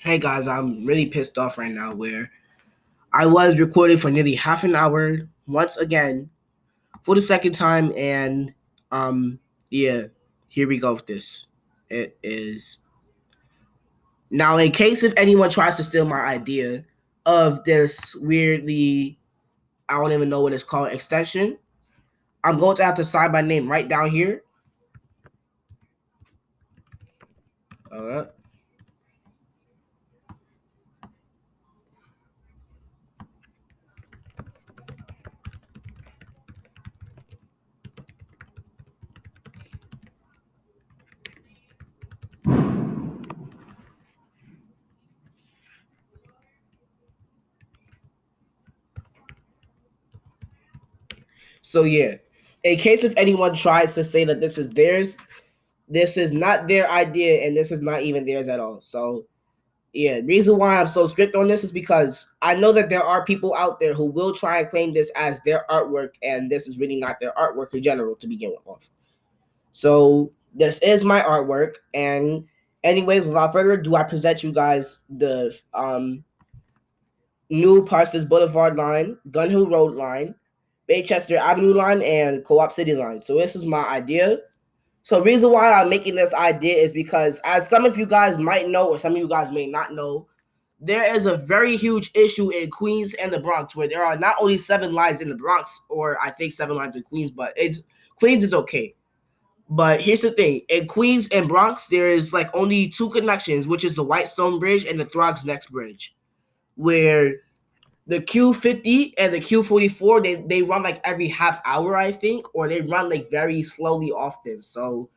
Hey guys, I'm really pissed off right now where I was recording for nearly half an hour once again for the second time and yeah, here we go with this. It is now in case if anyone tries to steal my idea of this weirdly I don't even know what it's called extension, I'm going to have to sign my name right down here. Uh, so yeah, in case if anyone tries to say that this is theirs, this is not their idea and this is not even theirs at all. So yeah, reason why I'm so strict on this is because I know that there are people out there who will try and claim this as their artwork, and this is really not their artwork in general to begin with. So this is my artwork, and anyways, without further ado, I present you guys the new Parsons Boulevard line, Gun Hill Road line, Baychester Avenue line, and Co-op City line. So this is my idea. So the reason why I'm making this idea is because, as some of you guys might know, or some of you guys may not know, there is a very huge issue in Queens and the Bronx where there are not only 7 lines in the Bronx, or I think 7 lines in Queens, but Queens is okay. But here's the thing: in Queens and Bronx, there is like only 2 connections, which is the Whitestone Bridge and the Throgs Next Bridge, where the Q50 and the Q44 they run like every half hour, I think, or they run like very slowly often. So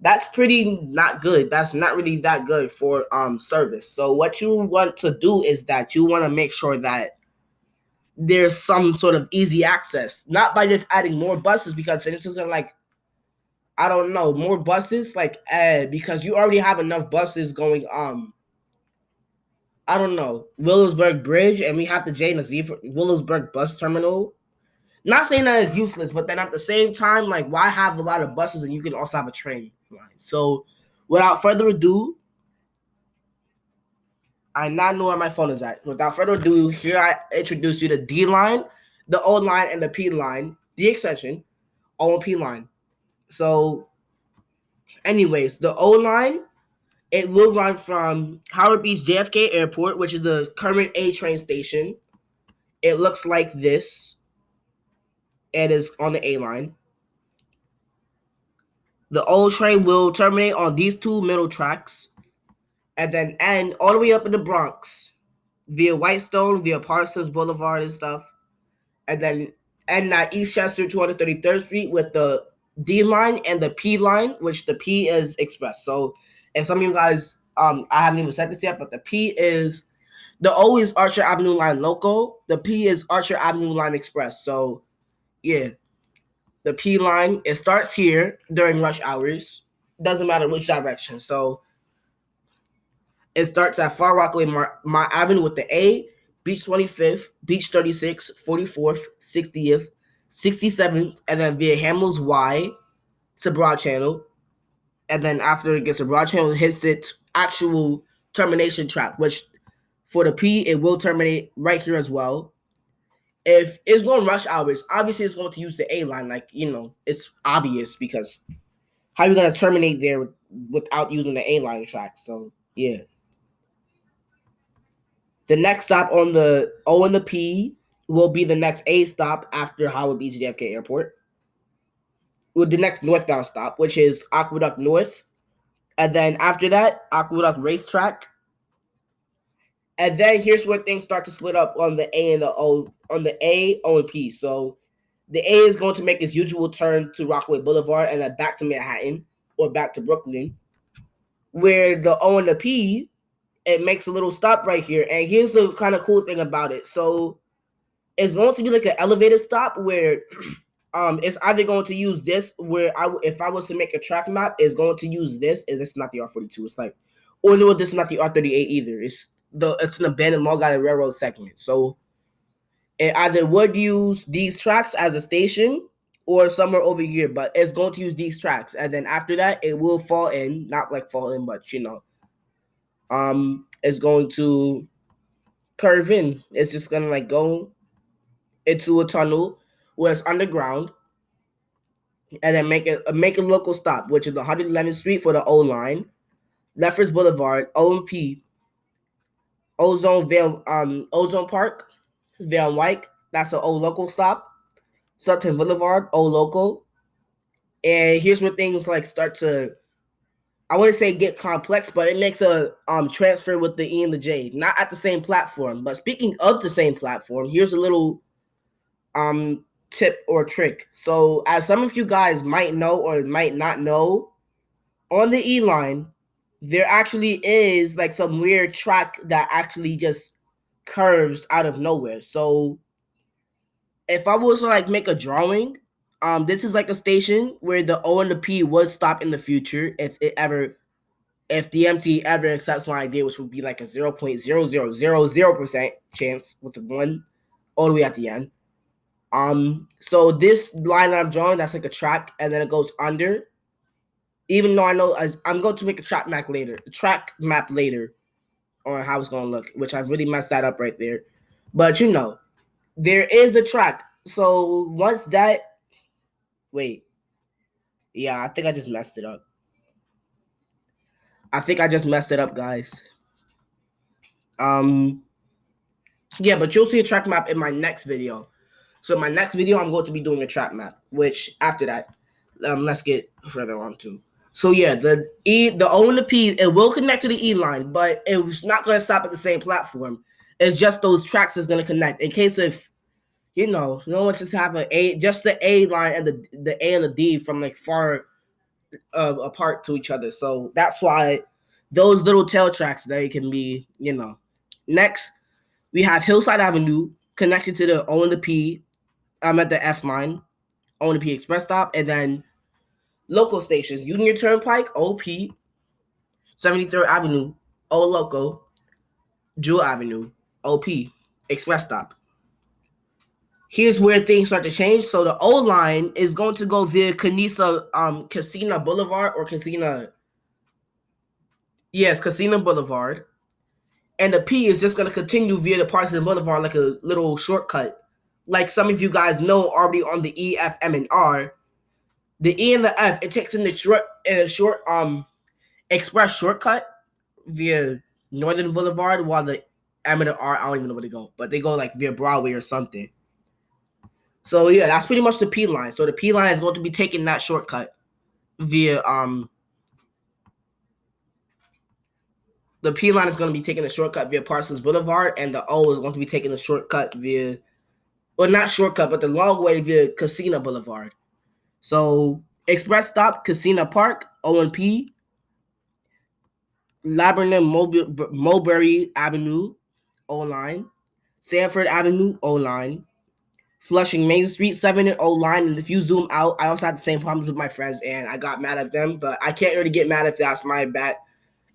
that's pretty not good. That's not really that good for service. So what you want to do is that you want to make sure that there's some sort of easy access, not by just adding more buses, because this isn't like, I don't know, more buses like because you already have enough buses going I don't know, Williamsburg Bridge, and we have the J and the Z for Williamsburg bus terminal. Not saying that it's useless, but then at the same time, like, why have a lot of buses and you can also have a train line? So without further ado, I now know where my phone is at. Without further ado, here I introduce you to D line, the O line, and the P line, the extension, O and P line. So, anyways, the O line, it will run from Howard Beach JFK Airport, which is the current A train station. It looks like this. It is on the A line. The O train will terminate on these 2 middle tracks and then end all the way up in the Bronx via Whitestone, via Parsons Boulevard and stuff, and then end at Eastchester 233rd Street with the D line and the P line, which the P is express. So if some of you guys, I haven't even said this yet, but the P is, the O is Archer Avenue line local, the P is Archer Avenue line express. So yeah, the P line, it starts here during rush hours. Doesn't matter which direction. So it starts at Far Rockaway, Mott Avenue with the A, Beach 25th, Beach 36th, 44th, 60th, 67th, and then via Hamels Y to Broad Channel. And then after it gets to Broad Channel, it hits its actual termination track, which for the P, it will terminate right here as well. If it's going rush hours, obviously it's going to use the A line. Like, it's obvious because how are you going to terminate there without using the A line track? So, yeah. The next stop on the O and the P will be the next A stop after Howard Beach JFK Airport. With the next northbound stop, which is Aqueduct North. And then after that, Aqueduct Racetrack. And then here's where things start to split up on the A and the O, on the A, O, and P. So the A is going to make its usual turn to Rockaway Boulevard and then back to Manhattan or back to Brooklyn. Where the O and the P, it makes a little stop right here. And here's the kind of cool thing about it. So it's going to be like an elevated stop where it's either going to use this, where if I was to make a track map, it's going to use this, and it's not the R42. It's like, or no, this is not the R38 either. It's an abandoned Long Island Railroad segment. So it either would use these tracks as a station or somewhere over here, but it's going to use these tracks. And then after that, it will fall in, not like fall in, but is going to curve in. It's just gonna like go into a tunnel where it's underground, and then make a local stop, which is 111th Street for the O line, Lefferts Boulevard, OMP, Ozone Park, Van Wyck. That's the O local stop. Sutton Boulevard, O local. And here's where things like start to, I wouldn't say get complex, but it makes a transfer with the E and the J, not at the same platform. But speaking of the same platform, here's a little tip or trick. So as some of you guys might know or might not know, on the E line, there actually is like some weird track that actually just curves out of nowhere. So if I was to like make a drawing, this is like a station where the O and the P would stop in the future if the MT ever accepts my idea, which would be like a 0.0000% chance with the one all the way at the end. So this line that I'm drawing, that's like a track, and then it goes under. Even though I know I'm going to make a track map later on how it's going to look, which I really messed that up right there. But there is a track. So once that, wait, yeah, I think I just messed it up. Guys. Yeah, but you'll see a track map in my next video. So in my next video, I'm going to be doing a track map, which after that, let's get further on to. So yeah, the O and the P, it will connect to the E line, but it's not going to stop at the same platform. It's just those tracks that's going to connect. In case if no one just have just the A line and the A and the D from like far apart to each other. So that's why those little tail tracks, they can be Next, we have Hillside Avenue connected to the O and the P. I'm at the F line, O and the P express stop, and then local stations: Union Turnpike, OP, 73rd Avenue, O Loco, Jewel Avenue, OP, express stop. Here's where things start to change. So the O line is going to go via Kissena Boulevard or Kissena. Yes, Kissena Boulevard. And the P is just going to continue via the Parsons Boulevard like a little shortcut. Like some of you guys know already on the E, F, M, and R. The E and the F, it takes in the short express shortcut via Northern Boulevard, while the M and the R, I don't even know where they go, but they go like via Broadway or something. So yeah, that's pretty much the P line. So the P line is going to be taking that shortcut via the P line is going to be taking a shortcut via Parsons Boulevard, and the O is going to be taking a shortcut via, well, not shortcut, but the long way via Kissena Boulevard. So express stop Kissena Park, O and P, Laburnum Mulberry Avenue, O line, Sanford Avenue, O line, Flushing Main Street, 7 and O line. And if you zoom out, I also had the same problems with my friends, and I got mad at them, but I can't really get mad if that's my bad.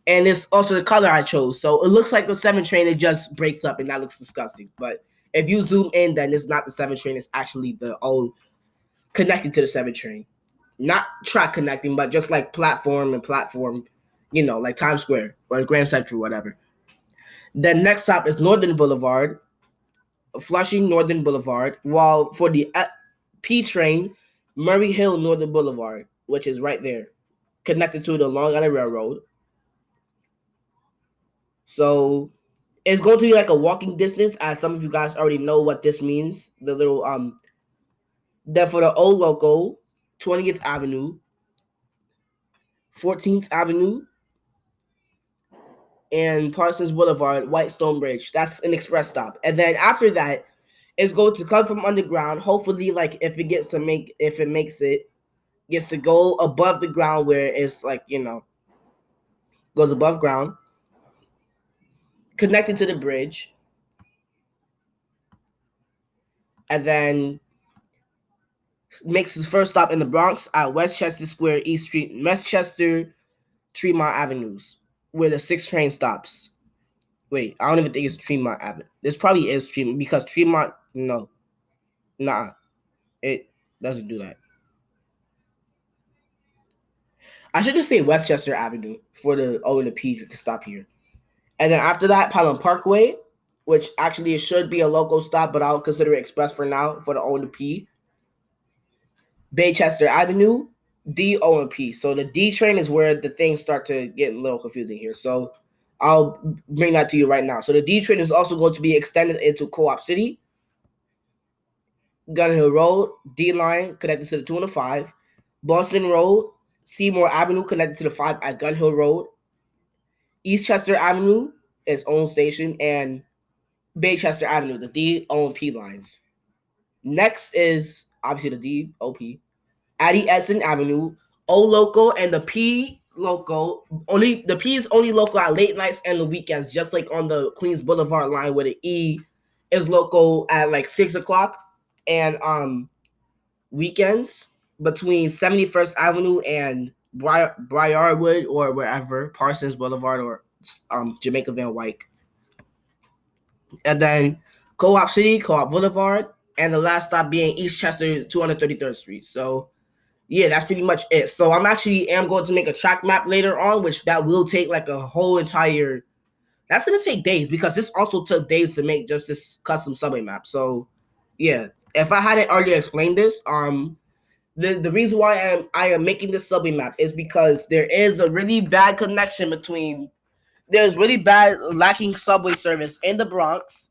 And it's also the color I chose. So it looks like the 7 train, it just breaks up, and that looks disgusting. But if you zoom in, then it's not the 7 train, it's actually the O connected to the 7 train. Not track connecting, but just like platform, like Times Square or Grand Central, whatever. Then next stop is Northern Boulevard, Flushing Northern Boulevard, while for the P train, Murray Hill Northern Boulevard, which is right there, connected to the Long Island Railroad. So it's going to be like a walking distance, as some of you guys already know what this means. The little then for the O Loco, 20th Avenue, 14th Avenue, and Parsons Boulevard, Whitestone Bridge. That's an express stop. And then after that, it's going to come from underground. Hopefully, like if it gets to go above the ground where it's like, goes above ground, connected to the bridge, and then makes his first stop in the Bronx at Westchester Square, East Street, Westchester, Tremont Avenues, where the 6 train stops. Wait, I don't even think it's Tremont Avenue. This probably is Tremont, because Tremont, no. Nah. It doesn't do that. I should just say Westchester Avenue for the O and the P to stop here. And then after that, Pelham Parkway, which actually should be a local stop, but I'll consider it express for now for the O and the P. Baychester Avenue, D, O, and P. So the D train is where the things start to get a little confusing here. So I'll bring that to you right now. So the D train is also going to be extended into Co-op City, Gun Hill Road, D line connected to the 2 and the 5, Boston Road, Seymour Avenue connected to the 5 at Gun Hill Road, Eastchester Avenue, its own station, and Baychester Avenue, the D, O, and P lines. Next is obviously the D, O, P. Addie Edson Avenue, O local, and the P local. Only the P is only local at late nights and the weekends, just like on the Queens Boulevard line where the E is local at like 6 o'clock and weekends between 71st Avenue and Briarwood or wherever, Parsons Boulevard or Jamaica Van Wyck. And then Co-op City, Co-op Boulevard, and the last stop being Eastchester 233rd Street. So yeah, that's pretty much it. So I'm actually going to make a track map later on, which that will take like a whole entire. That's gonna take days because this also took days to make just this custom subway map. So yeah, if I hadn't already explained this, the reason why I am making this subway map is because there is a really bad connection between. There's really bad lacking subway service in the Bronx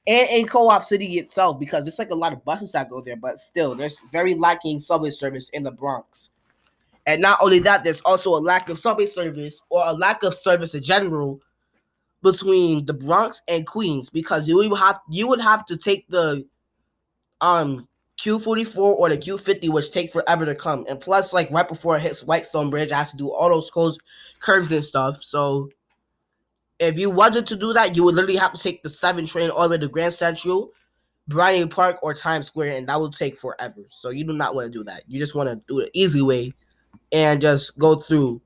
and in Co-op City itself because there's like a lot of buses that go there, but still there's very lacking subway service in the Bronx. And not only that, there's also a lack of subway service or a lack of service in general between the Bronx and Queens because you would have to take the Q44 or the Q50, which takes forever to come. And plus, like right before it hits Whitestone Bridge, I has to do all those curves and stuff. So if you wasn't to do that, you would literally have to take the 7 train all the way to Grand Central, Bryant Park, or Times Square, and that will take forever. So you do not want to do that. You just want to do the easy way and just go through.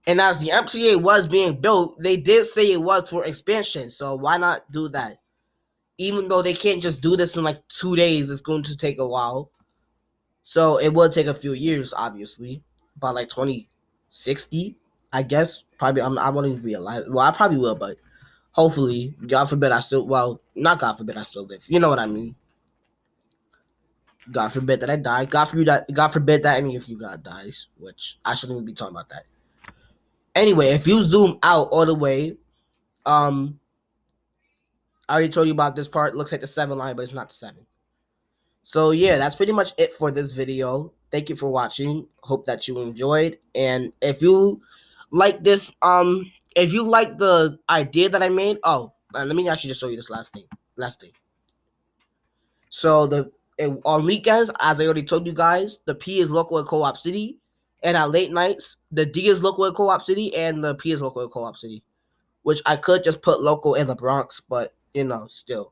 And as the MTA was being built, they did say it was for expansion. So why not do that? Even though they can't just do this in like 2 days, it's going to take a while. So it will take a few years, obviously, about like 2060, I guess. Probably I won't even be alive. Well, I probably will, but hopefully, God forbid I still. Well, not God forbid I still live. You know what I mean. God forbid that I die. God forbid that any of you guys dies, which I shouldn't even be talking about that. Anyway, if you zoom out all the way, I already told you about this part. It looks like the 7 line, but it's not the 7. So yeah, that's pretty much it for this video. Thank you for watching. Hope that you enjoyed. And if you like this, if you like the idea that I made, let me actually just show you this last thing. So on weekends, as I already told you guys, the P is local in Co-op City, and at late nights, the D is local in Co-op City, and the P is local in Co-op City. Which I could just put local in the Bronx, but still.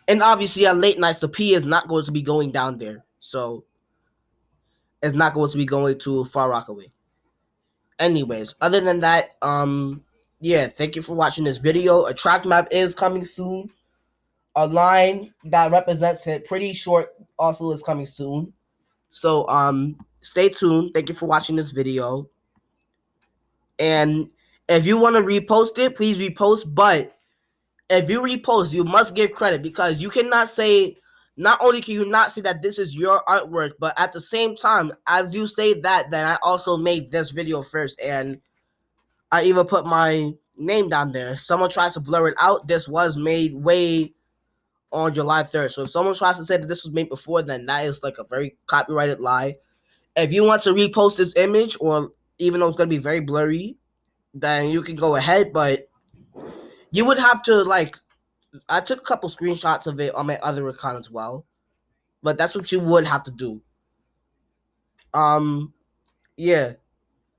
And obviously, at late nights, the P is not going to be going down there, so it's not going to be going to Far Rockaway. Anyways, other than that, yeah, thank you for watching this video. A track map is coming soon. A line that represents it pretty short also is coming soon. So stay tuned. Thank you for watching this video. And if you want to repost it, please repost. But if you repost, you must give credit because you cannot say, not only can you not say that this is your artwork, but at the same time, as you say that, then I also made this video first. And I even put my name down there. If someone tries to blur it out, this was made way on July 3rd. So if someone tries to say that this was made before, then that is like a very copyrighted lie. If you want to repost this image, or even though it's going to be very blurry, then you can go ahead. But you would have to, like, I took a couple screenshots of it on my other account as well. But that's what you would have to do. Yeah.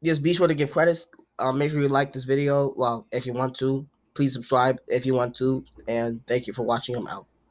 Just be sure to give credits. Make sure you like this video. Well, if you want to, please subscribe if you want to. And thank you for watching. I'm out.